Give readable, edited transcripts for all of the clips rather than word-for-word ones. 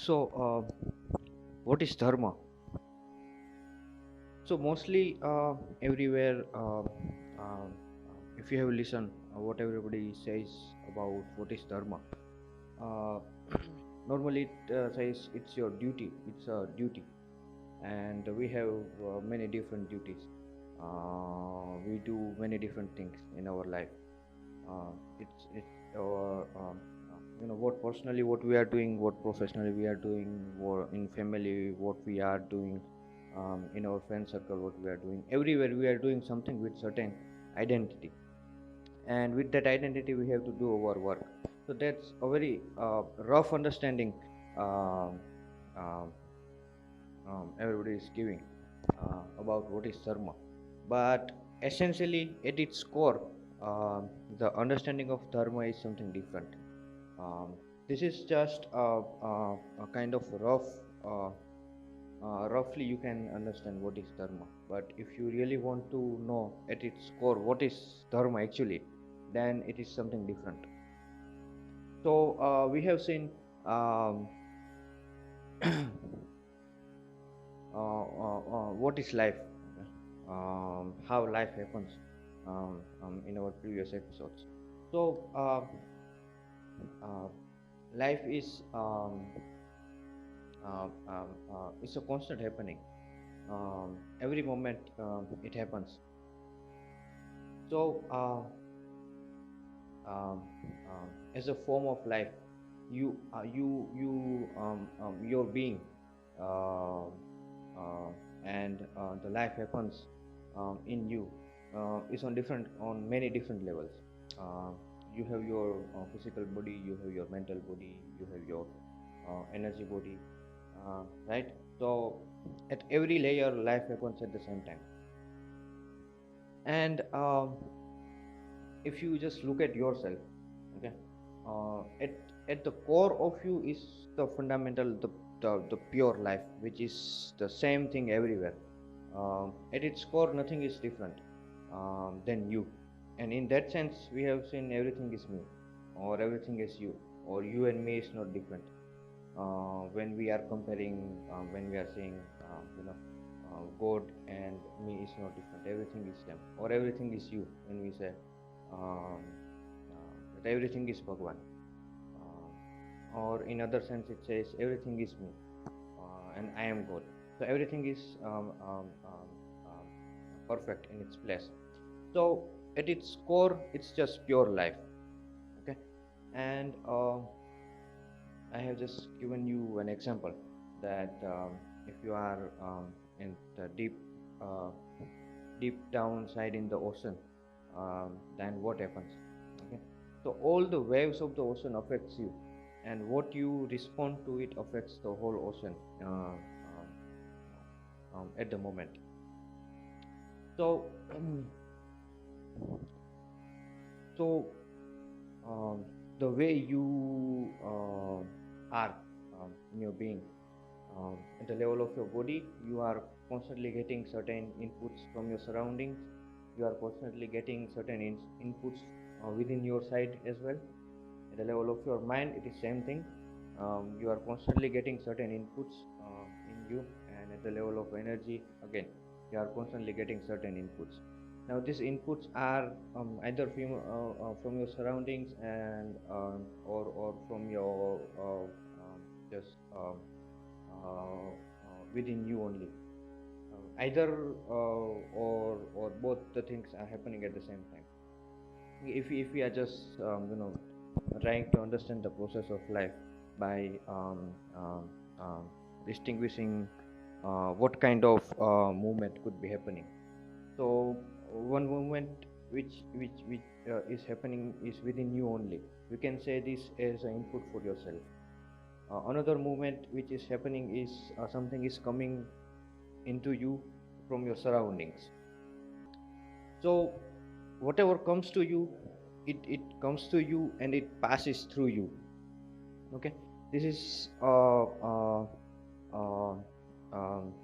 What is dharma? So mostly everywhere, if you have listened, what everybody says about what is dharma. Uh, Normally it says it's your duty. It's a duty, and we have many different duties. We do many different things in our life. It's our what personally what we are doing, what professionally we are doing, what in family what we are doing, in our friend circle what we are doing. Everywhere we are doing something with certain identity, and with that identity we have to do our work. So that's a very rough understanding um, um, everybody is giving about what is dharma. But essentially, at its core, the understanding of dharma is something different. Um, this is just a kind of uh, roughly you can understand what is dharma. But if you really want to know at its core what is dharma actually, then it is something different. So we have seen um, what is life, how life happens in our previous episodes. So, uh, life is it's a constant happening. Every moment it happens. So, um, as a form of life, your being, uh, and the life happens in you is on many different levels. Uh, you have your physical body, you have your mental body, you have your energy body, right? So at every layer, life happens at the same time. And if you just look at yourself, okay, at the core of you is the fundamental, the pure life, which is the same thing everywhere. At its core, nothing is different than you, and in that sense, we have seen everything is me, or everything is you, or you and me is not different. When we are comparing, when we are saying, God and me is not different, everything is them, or everything is you, when we say um, that everything is Bhagwan, or in other sense it says everything is me, and I am God. So everything is perfect in its place. So at its core, it's just pure life. Okay, and I have just given you an example that if you are in the uh, deep down side in the ocean, then what happens? Okay, so all the waves of the ocean affects you, and what you respond to it affects the whole ocean at the moment. So, so um, the way you are in your being, at the level of your body, you are constantly getting certain inputs from your surroundings. You are constantly getting certain inputs within your side as well. At the level of your mind, it is same thing. You are constantly getting certain inputs in you, and at the level of energy, again, you are constantly getting certain inputs. Now, these inputs are either from your surroundings and or from your just within you only. Either or both the things are happening at the same time. If we are just trying to understand the process of life by um, distinguishing what kind of movement could be happening. So one movement which is happening is within you only. You can say this as an input for yourself. Another movement which is happening is something is coming into you from your surroundings. So whatever comes to you, it comes to you and it passes through you. Okay, this is uh, um,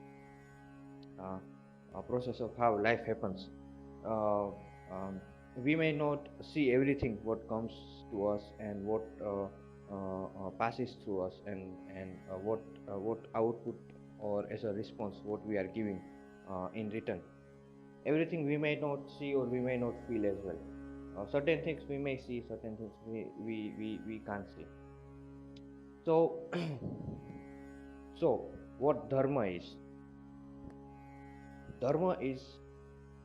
a process of how life happens. uh, we may not see everything what comes to us and what passes through us, and what output or as a response what we are giving in return. Everything we may not see or we may not feel as well. Certain things we may see, certain things we can't see. So, so what dharma is? Dharma is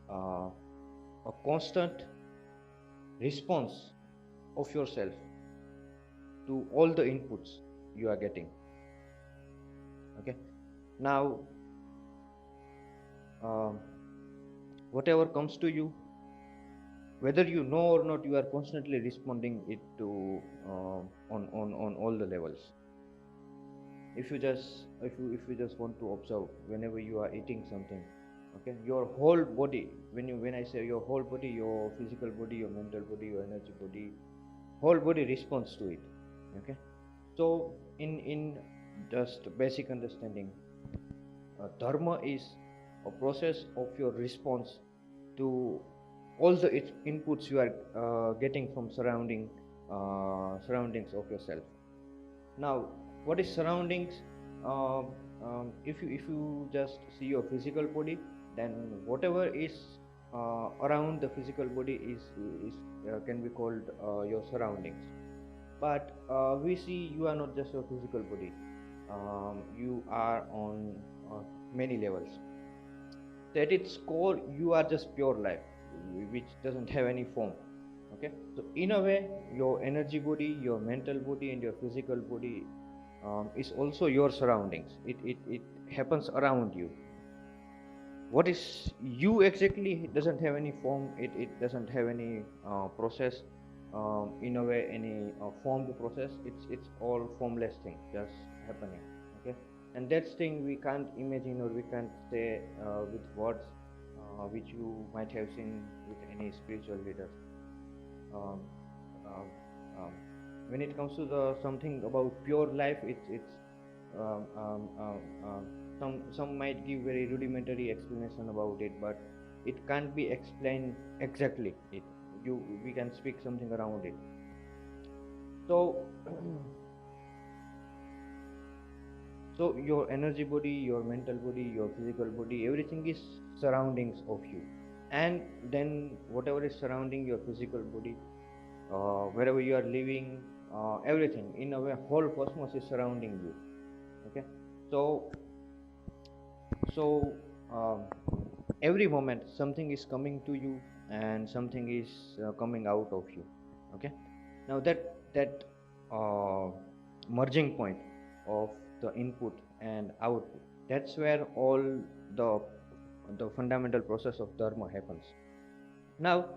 uh, a constant response of yourself to all the inputs you are getting. Okay. Now, whatever comes to you, whether you know or not, you are constantly responding it to on all the levels. If you just want to observe, whenever you are eating something, okay, your whole body, when I say your whole body, your physical body, your mental body, your energy body, whole body responds to it. Okay. So in just basic understanding, dharma is a process of your response to all the inputs you are getting from surroundings of yourself. Now, what is surroundings? If you just see your physical body, then whatever is around the physical body is can be called your surroundings. But we see you are not just your physical body. You are on many levels. So at its core, you are just pure life, which doesn't have any form. Okay. So in a way, your energy body, your mental body, and your physical body is also your surroundings. It happens around you. What is you exactly doesn't have any form. It doesn't have any process. In a way, any formed process. It's all formless thing just happening. Okay. And that thing we can't imagine or we can't say with words, which you might have seen with any spiritual leaders. Um, um, um, when it comes to the something about pure life, it's um, um, um, some might give very rudimentary explanation about it, but it can't be explained exactly. We can speak something around it. So. So your energy body, your mental body, your physical body, everything is surroundings of you. And then whatever is surrounding your physical body, wherever you are living, everything in a way, whole cosmos is surrounding you. Okay. So every moment something is coming to you and something is coming out of you. Okay. Now that merging point of the input and output, that's where all the fundamental process of dharma happens. Now,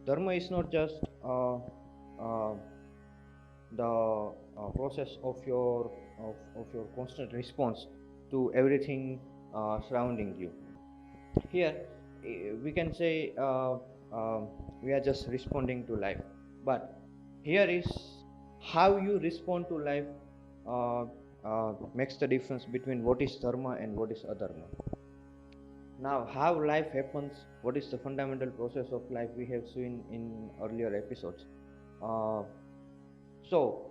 dharma is not just uh, the process of your constant response to everything surrounding you. Here we can say we are just responding to life, but here is how you respond to life makes the difference between what is dharma and what is adharma. Now, how life happens, what is the fundamental process of life, we have seen in earlier episodes. So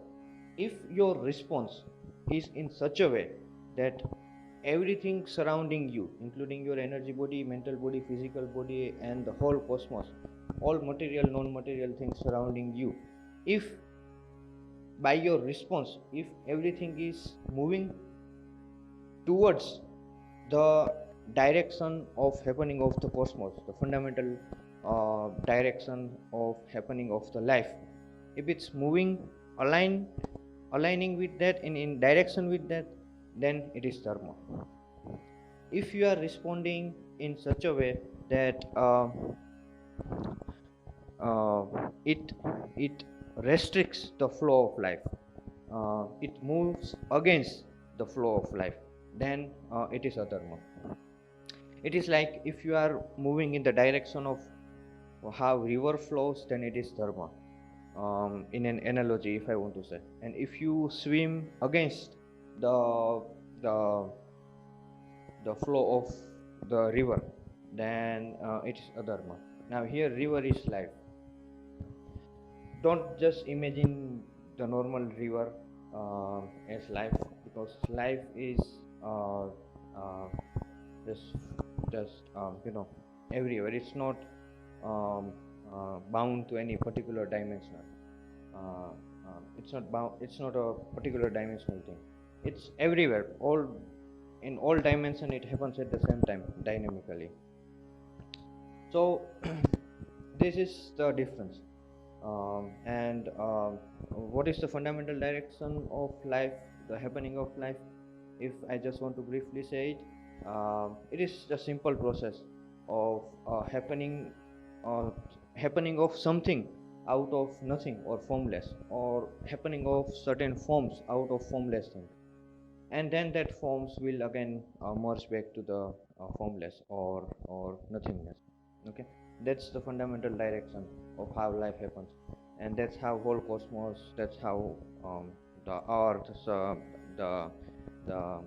if your response is in such a way that everything surrounding you, including your energy body, mental body, physical body, and the whole cosmos, all material, non-material things surrounding you, if by your response, if everything is moving towards the direction of happening of the cosmos, the fundamental direction of happening of the life, if it's moving aligning with that and in direction with that, then it is dharma. If you are responding in such a way that it restricts the flow of life, it moves against the flow of life, then it is adharma. It is like if you are moving in the direction of how river flows, then it is dharma, in an analogy, if I want to say. And if you swim against the flow of the river, then it is adharma. Now here river is life. Don't just imagine the normal river as life, because life is uh, uh, just everywhere. It's not um, bound to any particular dimension. It's not a particular dimensional thing. It's everywhere. All in all dimension, it happens at the same time dynamically. So this is the difference. And what is the fundamental direction of life, the happening of life? If I just want to briefly say it is a simple process of happening of something out of nothing or formless, or happening of certain forms out of formless thing, and then that forms will again merge back to the formless or nothingness. Okay, that's the fundamental direction of how life happens, and that's how whole cosmos, that's how the earth, the the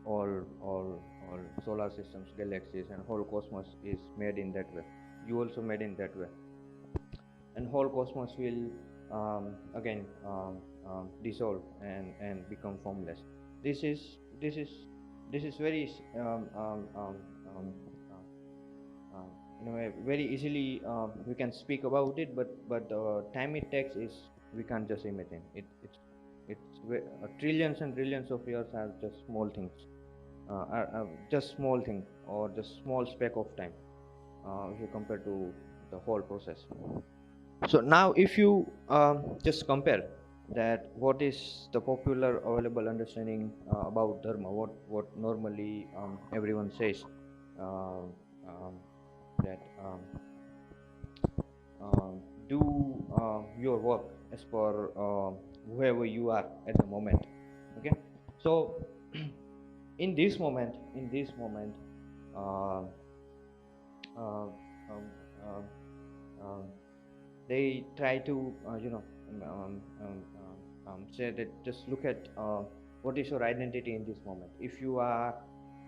all solar systems, galaxies, and whole cosmos is made in that way. You also made in that way, and whole cosmos will again dissolve and become formless. This is this is this is very in a way very easily we can speak about it, but the time it takes is we can't just imagine it. Trillions and trillions of years are just small things, are just small thing, or just small speck of time if you compare to the whole process. So now if you just compare that, what is the popular available understanding about dharma, what normally everyone says, uh, um, that do your work as per whoever you are at the moment. Okay, so in this moment uh, uh, um, uh, um, they try to say that just look at what is your identity in this moment.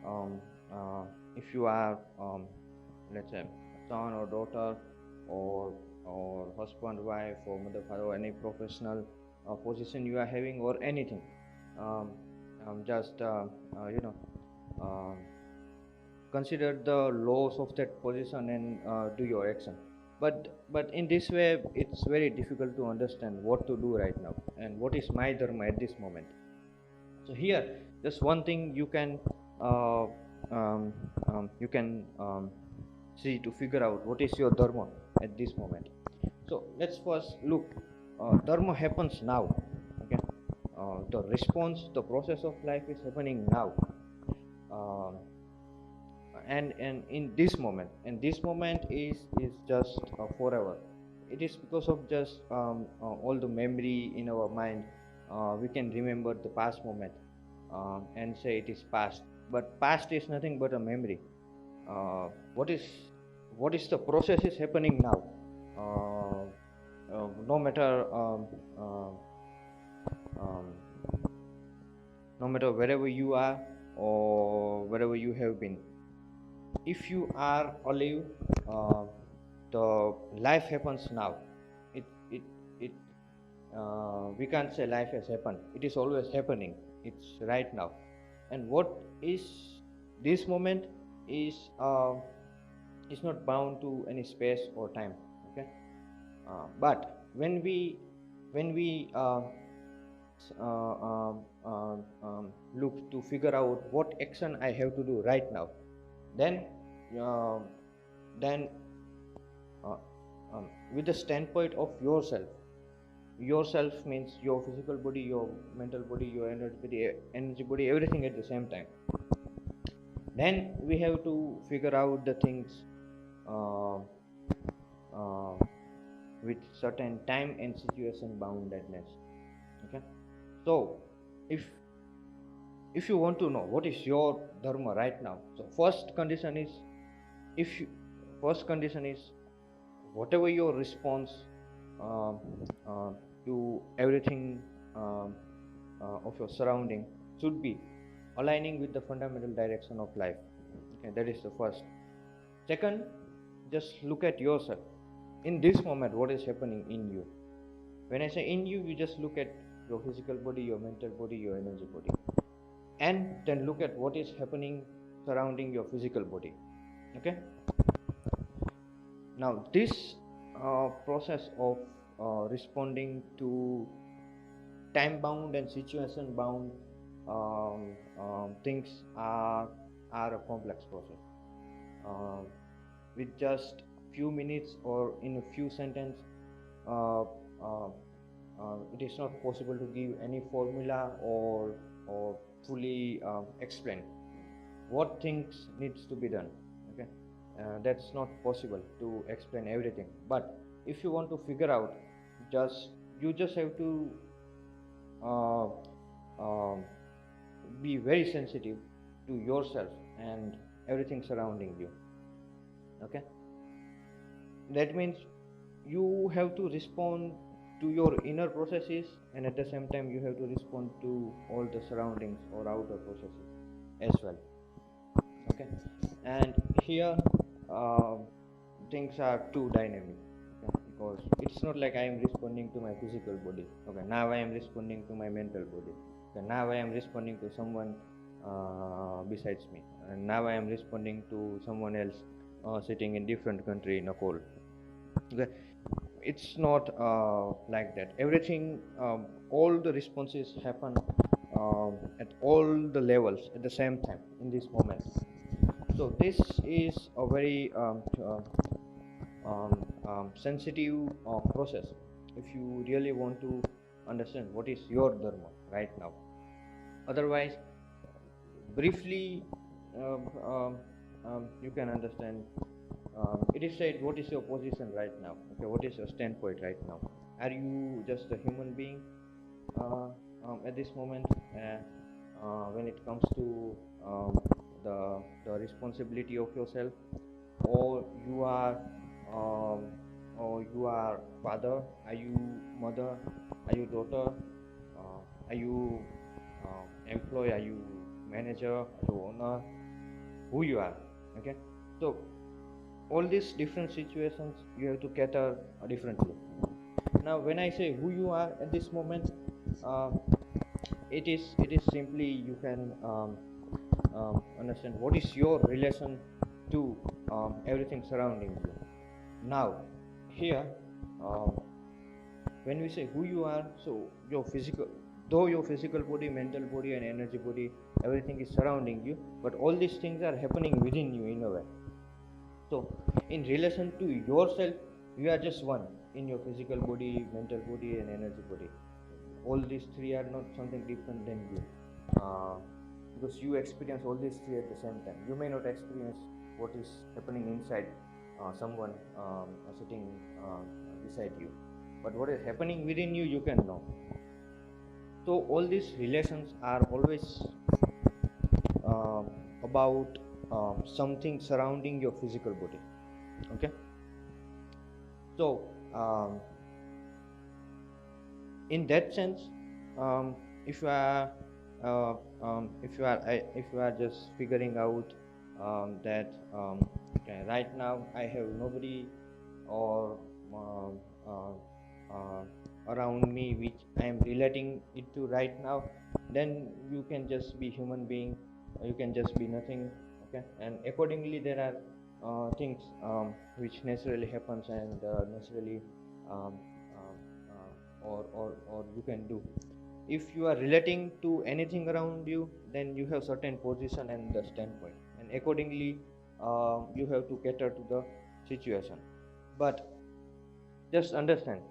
Um, uh, if you are let's say son or daughter, or husband, wife, or mother, father, or any professional position you are having, or anything, um, just um, consider the laws of that position and do your action. But in this way it's very difficult to understand what to do right now and what is my dharma at this moment. So here just one thing uh, you can see to figure out what is your dharma at this moment. So let's first look, dharma happens now. Okay, the response, the process of life is happening now, uh, and in this moment, and this moment is just forever. It is because of just all the memory in our mind. We can remember the past moment and say it is past, but past is nothing but a memory. uh, what is what is the process is happening now. No matter um, no matter wherever you are or wherever you have been, if you are alive, uh, the life happens now. It it it we can't say life has happened, it is always happening, it's right now. And what is this moment is not bound to any space or time. Okay, but when we look to figure out what action I have to do right now, then uh, then uh, with the standpoint of yourself means your physical body, your mental body, your energy body, everything at the same time. Then we have to figure out the things uh, uh, with certain time and situation boundedness. Okay, so if you want to know what is your dharma right now, so if you, first condition is whatever your response uh, uh, to everything of your surrounding should be aligning with the fundamental direction of life. Okay, that is the first. Second, just look at yourself in this moment, what is happening in you. When I say in you, you just look at your physical body, your mental body, your energy body, and then look at what is happening surrounding your physical body. Okay, now this process of responding to time bound and situation bound things are a complex process. uh, with just few minutes or in a few sentences, uh, uh, it is not possible to give any formula or fully explain what things needs to be done. Okay, that's not possible to explain everything, but if you want to figure out, you just have to uh, um, be very sensitive to yourself and everything surrounding you. Okay, that means you have to respond to your inner processes, and at the same time you have to respond to all the surroundings or outer processes as well. Okay, and here uh, things are too dynamic. Okay? Because it's not like I am responding to my physical body. Okay, now I am responding to my mental body. Okay, now I am responding to someone besides me, and now I am responding to someone else sitting in different country in a cold. Okay, it's not like that. Everything, all the responses happen at all the levels at the same time in this moment. So this is a very sensitive process if you really want to understand what is your dharma right now. Otherwise, briefly, you can understand. It is said, what is your position right now? Okay, what is your standpoint right now? Are you just a human being at this moment? When it comes to the responsibility of yourself, or you are um, or you are father? Are you mother? Are you daughter? Are you employee? Are you manager? Are you owner? Who you are? Okay, so all these different situations you have to cater differently. Now, when I say who you are at this moment, uh, it is simply you can understand what is your relation to everything surrounding you. Now, here, when we say who you are, so your physical body, mental body, and energy body, everything is surrounding you, but all these things are happening within you in a way. So, in relation to yourself, you are just one in your physical body, mental body, and energy body. All these three are not something different than you, because you experience all these three at the same time. You may not experience what is happening inside someone sitting beside you, but what is happening within you, you can know. So, all these relations are always about something surrounding your physical body. Okay, so in that sense, um, if you are if you are just figuring out that okay, right now I have nobody or around me which I am relating it to right now, then you can just be human being, you can just be nothing. Okay, and accordingly there are things which naturally happens and naturally um, or you can do. If you are relating to anything around you, then you have certain position and the standpoint, and accordingly you have to cater to the situation. But just understand,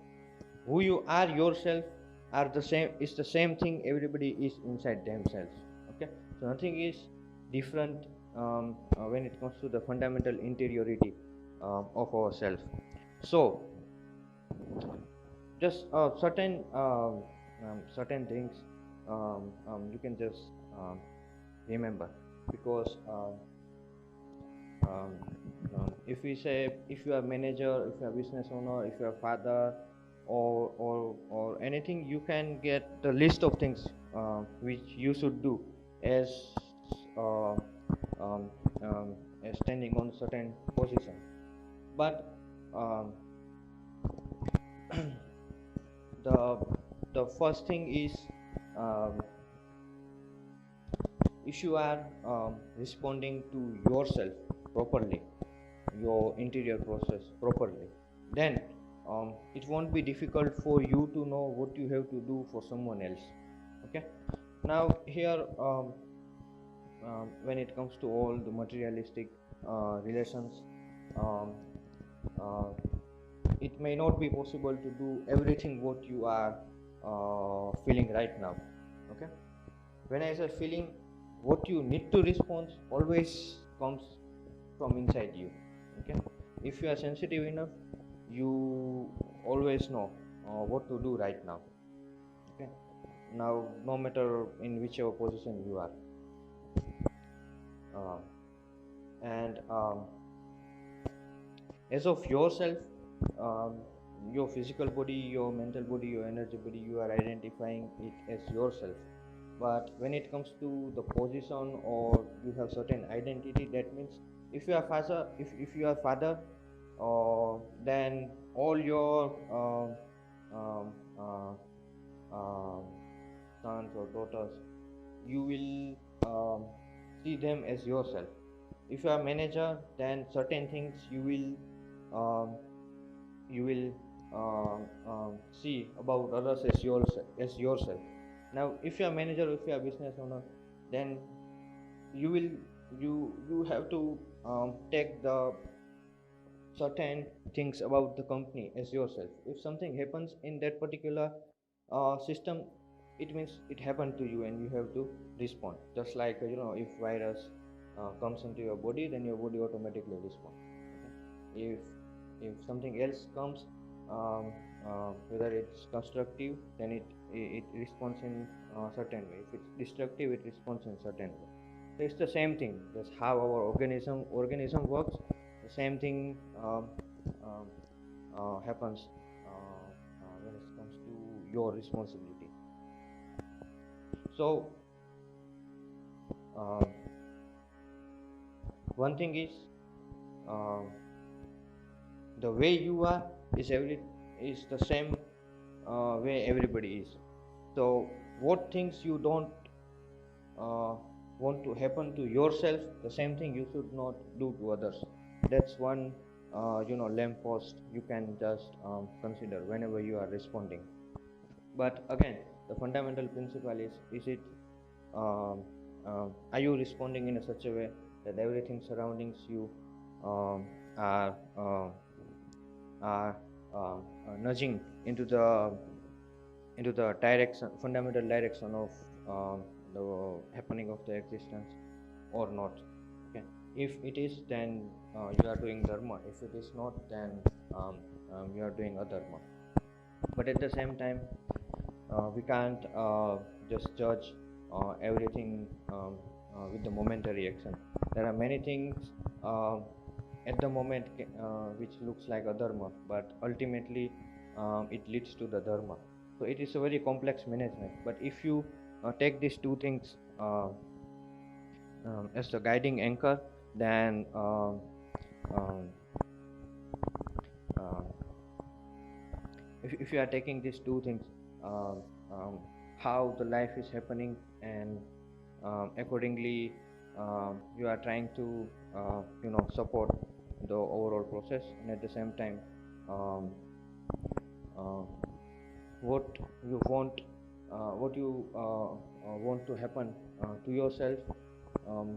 who you are yourself are the same, is the same thing everybody is inside themselves. Okay, so nothing is different when it comes to the fundamental interiority of ourselves. So just certain things you can just remember, because um, if we say, if you are manager, if you are business owner, if you are father, or anything, you can get the list of things which you should do as uh, um, as standing on certain position. But um, the the first thing is, um, if you are responding to yourself properly, your interior process properly, then it won't be difficult for you to know what you have to do for someone else. Okay. Now here, when it comes to all the materialistic relations, um, uh, it may not be possible to do everything what you are feeling right now. Okay. When I say feeling, what you need to respond always comes from inside you. Okay. If you are sensitive enough, you always know what to do right now. Okay. Now, no matter in whichever position you are, uh, and as of yourself, um, your physical body, your mental body, your energy body, you are identifying it as yourself. But when it comes to the position, or you have certain identity, that means if you are father, if you are father, then all your um, uh, um, sons or daughters, you will see them as yourself. If you are manager, then certain things um, you will see about others as yourself. Now, if you are manager, if you are business owner, then you will you have to take the certain things about the company as yourself. If something happens in that particular system, it means it happened to you and you have to respond. Just like, if virus comes into your body, then your body automatically responds. Okay? If something else comes, whether it's constructive, then it responds in a certain way. If it's destructive, it responds in certain way. So it's the same thing. That's how our organism works. The same thing um, happens when it comes to your responsibility. So one thing is, the way you are is the same way everybody is. So what things you don't want to happen to yourself, the same thing you should not do to others. That's one lamppost you can just consider whenever you are responding. But again, the fundamental principle is it are you responding in a such a way that everything surroundings you are nudging into the direction, fundamental direction of the happening of the existence, or not. Okay. If it is, then you are doing dharma. If it is not, then you are doing adharma. But at the same time, we can't just judge everything with the momentary action. There are many things at the moment which looks like adharma, but ultimately it leads to the dharma. So it is a very complex management. But if you take these two things as the guiding anchor, then if you are taking these two things, how the life is happening, and accordingly you are trying to support the overall process, and at the same time what you want to happen to yourself,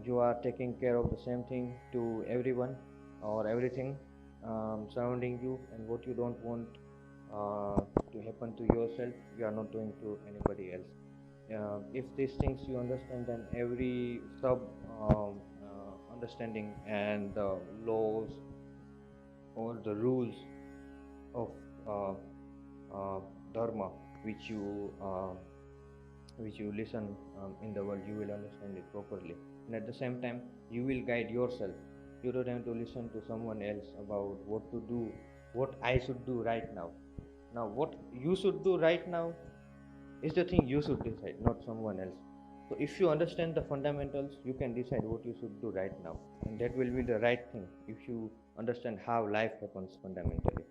you are taking care of the same thing to everyone or everything surrounding you, and what you don't want to happen to yourself, you are not doing to anybody else. If these things you understand, then every sub understanding and the laws or the rules of dharma which you listen in the world, you will understand it properly, and at the same time you will guide yourself. You don't have to listen to someone else about what to do, what I should do right now. Now what you should do right now is the thing you should decide, not someone else. So if you understand the fundamentals, you can decide what you should do right now, and that will be the right thing if you understand how life happens fundamentally.